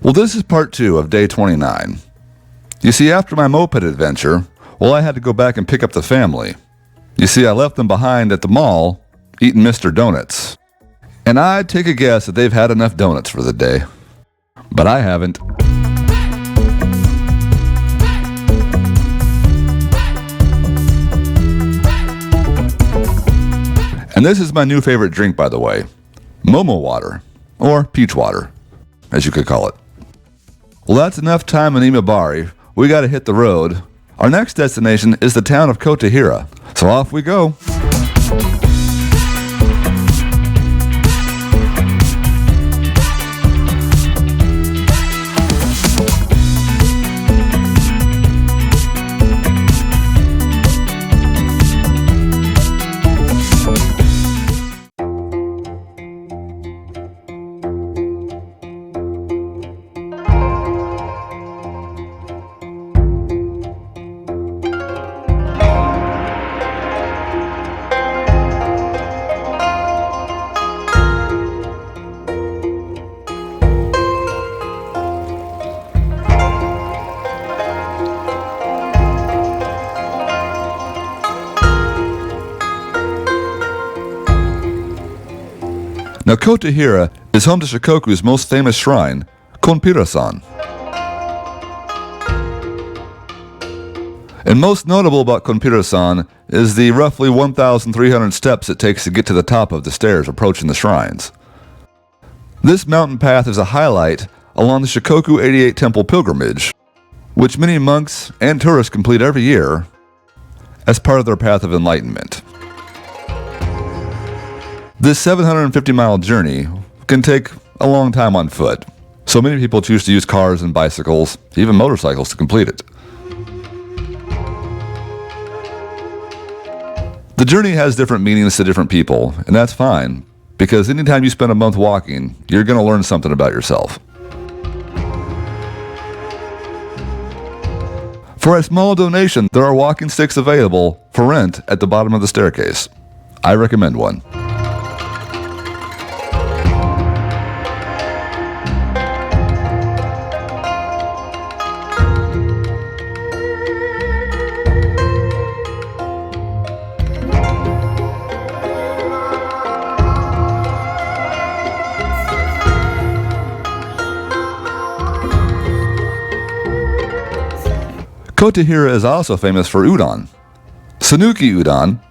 Well, this is part 2 of day 29. You see, after my moped adventure, I had to go back and pick up the family. You see, I left them behind at the mall, eating Mr. Donuts. And I'd take a guess that they've had enough donuts for the day. But I haven't. And this is my new favorite drink, by the way. Momo water, or peach water, as you could call it. Well, that's enough time in Imabari. We gotta hit the road. Our next destination is the town of Kotohira. So off we go. Now, Kotohira is home to Shikoku's most famous shrine, Konpira-San. And most notable about Konpira-San is the roughly 1,300 steps it takes to get to the top of the stairs approaching the shrines. This mountain path is a highlight along the Shikoku 88 Temple pilgrimage, which many monks and tourists complete every year as part of their path of enlightenment. This 750-mile journey can take a long time on foot, so many people choose to use cars and bicycles, even motorcycles, to complete it. The journey has different meanings to different people, and that's fine, because anytime you spend a month walking, you're going to learn something about yourself. For a small donation, there are walking sticks available for rent at the bottom of the staircase. I recommend one. Kotohira is also famous for udon. Sanuki Udon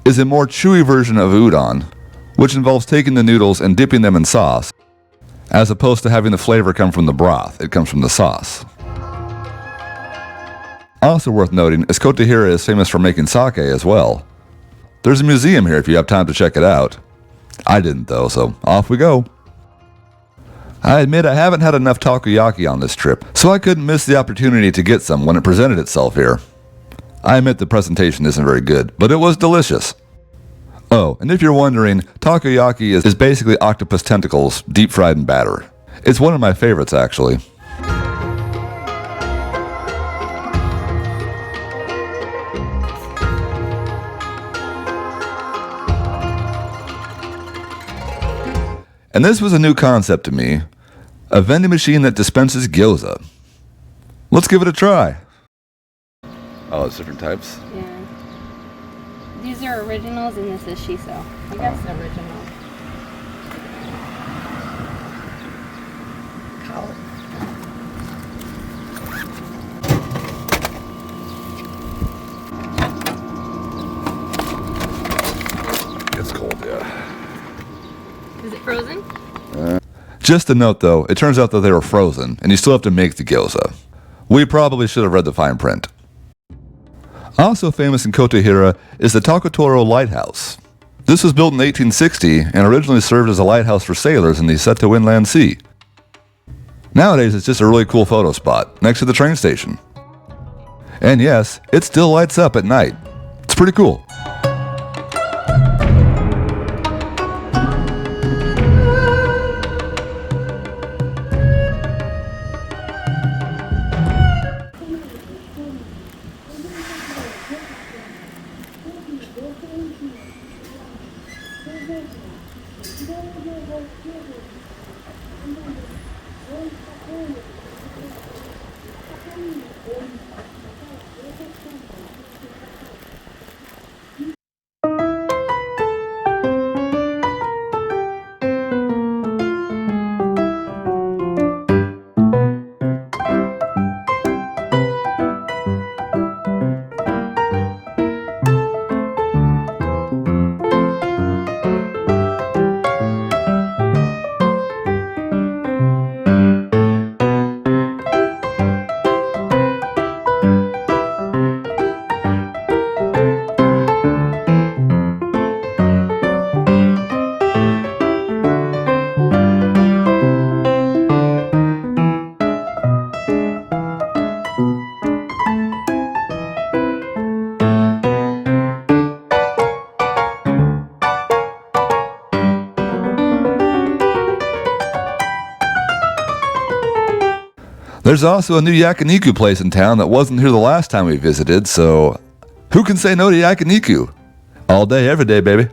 is a more chewy version of udon, which involves taking the noodles and dipping them in sauce, as opposed to having the flavor come from the broth. It comes from the sauce. Also worth noting is Kotohira is famous for making sake as well. There's a museum here if you have time to check it out. I didn't though, so off we go. I admit I haven't had enough takoyaki on this trip, so I couldn't miss the opportunity to get some when it presented itself here. I admit the presentation isn't very good, but it was delicious. Oh, and if you're wondering, takoyaki is basically octopus tentacles deep fried in batter. It's one of my favorites, actually. And this was a new concept to me, a vending machine that dispenses gyoza. Let's give it a try. Oh, it's different types? Yeah. These are originals and this is shiso. I guess original. Cow. It's cold, yeah. Is it frozen? Just a note though, it turns out that they were frozen, and you still have to make the gyoza. We probably should have read the fine print. Also famous in Kotohira is the Takotoro Lighthouse. This was built in 1860 and originally served as a lighthouse for sailors in the Seto Inland Sea. Nowadays it's just a really cool photo spot next to the train station. And yes, it still lights up at night. It's pretty cool. There's also a new Yakiniku place in town that wasn't here the last time we visited, so who can say no to Yakiniku? All day, every day, baby.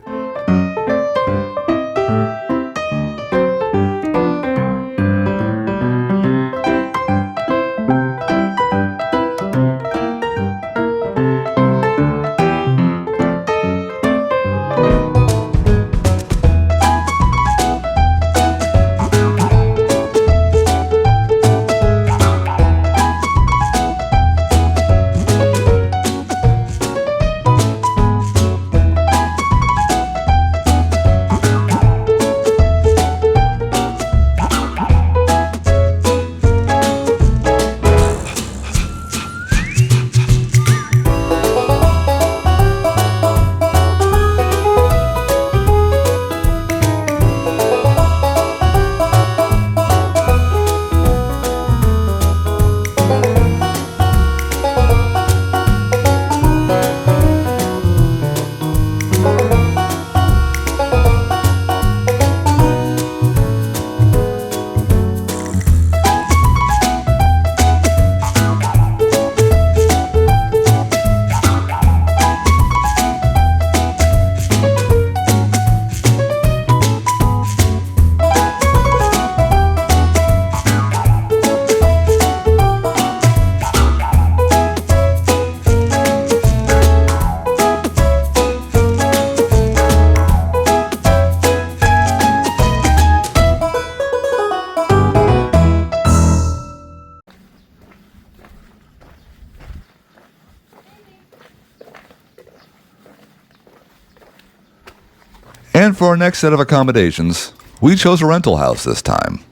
And for our next set of accommodations, we chose a rental house this time.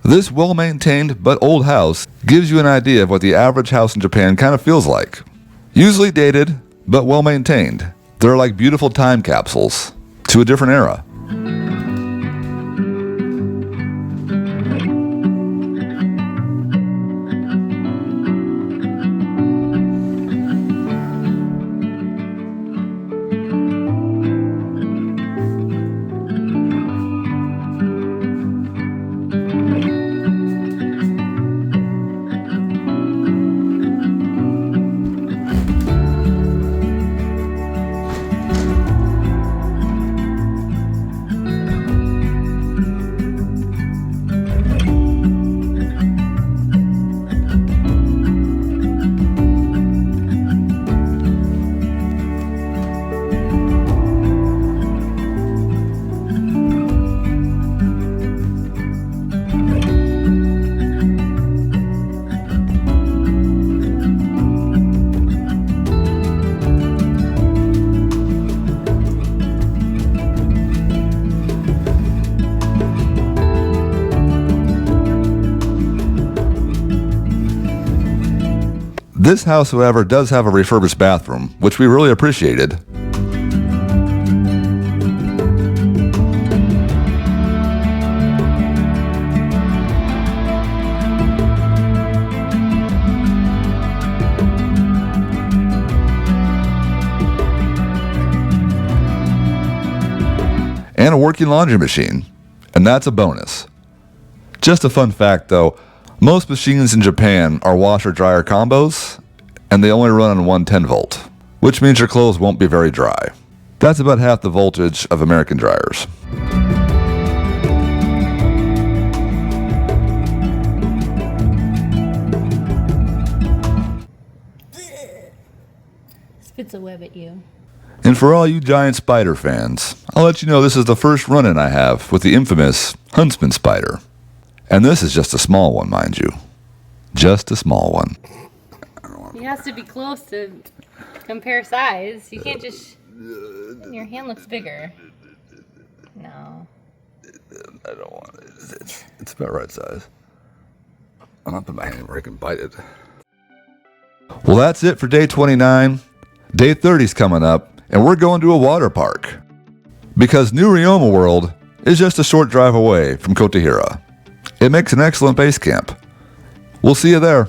This well-maintained but old house gives you an idea of what the average house in Japan kind of feels like. Usually dated, but well-maintained. They're like beautiful time capsules to a different era. This house, however, does have a refurbished bathroom, which we really appreciated. And a working laundry machine, and that's a bonus. Just a fun fact though, most machines in Japan are washer-dryer combos, and they only run on 110 volt, which means your clothes won't be very dry. That's about half the voltage of American dryers. Spits a web at you. And for all you giant spider fans, I'll let you know this is the first run-in I have with the infamous Huntsman spider. And this is just a small one, mind you. Just a small one. It has to be close to compare size. You can't just... Your hand looks bigger. No. I don't want it. It's about right size. I'm not putting my hand where I can bite it. Well, that's it for day 29. Day 30's coming up, and we're going to a water park. Because New Ryoma World is just a short drive away from Kotohira. It makes an excellent base camp. We'll see you there.